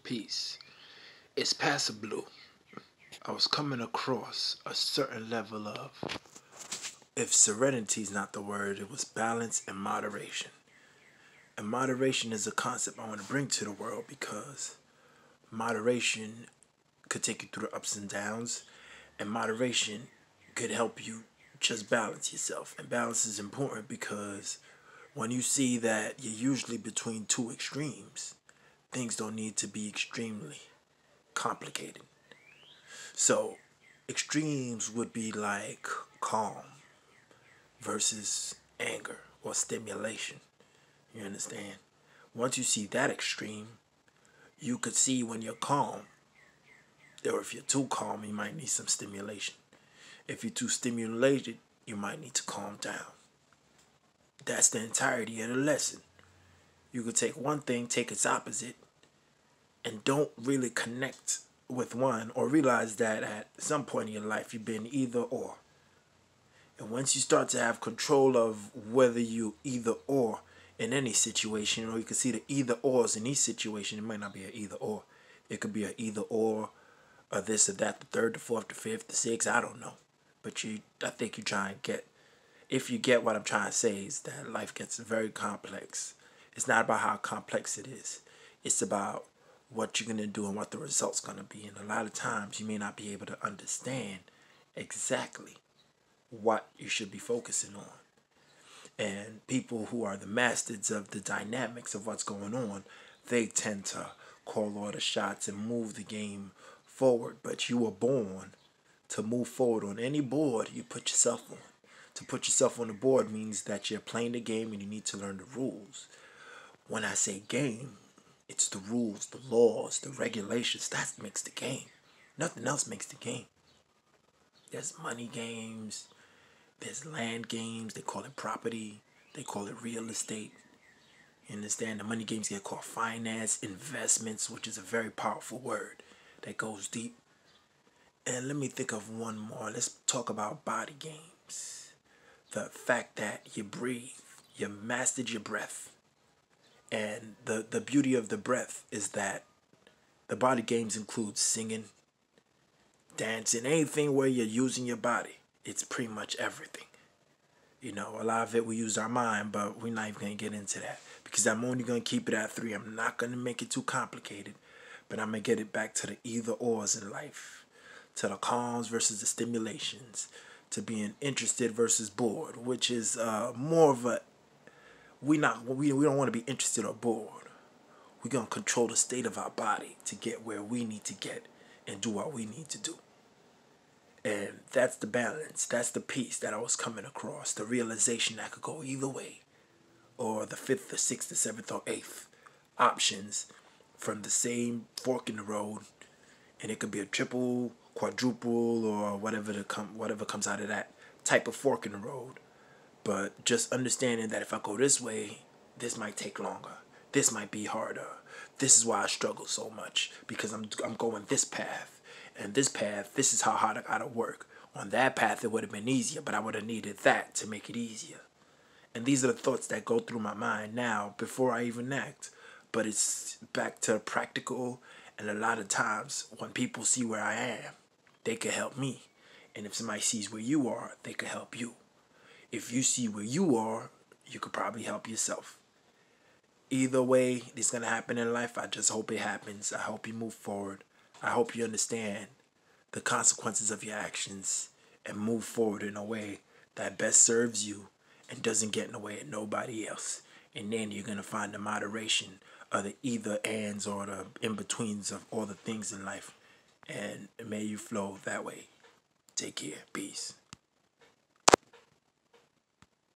Peace. It's Passa Blue. I was coming across a certain level of, if serenity is not the word, it was balance and moderation. And moderation is a concept I want to bring to the world because moderation could take you through the ups and downs, and moderation could help you just balance yourself. And balance is important because when you see that you're usually between two extremes, things don't need to be extremely complicated. So, extremes would be like calm versus anger or stimulation. You understand? Once you see that extreme, you could see when you're calm, or if you're too calm, you might need some stimulation. If you're too stimulated, you might need to calm down. That's the entirety of the lesson. You could take one thing, take its opposite, and don't really connect with one or realize that at some point in your life you've been either or. And once you start to have control of whether you either or in any situation, or you can see the either ors in each situation, it might not be an either or. It could be an either or this or that, the third, the fourth, the fifth, the sixth, I don't know. But I think you try and get, if you get what I'm trying to say, is that life gets very complex. It's not about how complex it is. It's about what you're going to do and what the result's going to be. And a lot of times you may not be able to understand exactly what you should be focusing on. And people who are the masters of the dynamics of what's going on, they tend to call all the shots and move the game forward. But you were born to move forward on any board you put yourself on. To put yourself on the board means that you're playing the game and you need to learn the rules. When I say game, it's the rules, the laws, the regulations. That makes the game. Nothing else makes the game. There's money games. There's land games. They call it property. They call it real estate. You understand? The money games get called finance, investments, which is a very powerful word that goes deep. And let me think of one more. Let's talk about body games. The fact that you breathe. You mastered your breath. And the beauty of the breath is that the body games include singing, dancing, anything where you're using your body. It's pretty much everything. You know, a lot of it we use our mind, but we're not even going to get into that. Because I'm only going to keep it at 3. I'm not going to make it too complicated. But I'm going to get it back to the either ors in life. To the calms versus the stimulations. To being interested versus bored. Which is more of a... We don't want to be interested or bored. We're going to control the state of our body to get where we need to get and do what we need to do. And that's the balance. That's the peace that I was coming across. The realization that could go either way. Or the 5th, the 6th, the 7th, or 8th options from the same fork in the road. And it could be a triple, quadruple, or whatever comes out of that type of fork in the road. But just understanding that if I go this way, this might take longer. This might be harder. This is why I struggle so much. Because I'm going this path. And this path, this is how hard I gotta work. On that path, it would have been easier, but I would have needed that to make it easier. And these are the thoughts that go through my mind now before I even act. But it's back to practical. And a lot of times, when people see where I am, they can help me. And if somebody sees where you are, they can help you. If you see where you are, you could probably help yourself. Either way, it's going to happen in life. I just hope it happens. I hope you move forward. I hope you understand the consequences of your actions and move forward in a way that best serves you and doesn't get in the way of nobody else. And then you're going to find the moderation of the either ands or the in-betweens of all the things in life. And may you flow that way. Take care. Peace.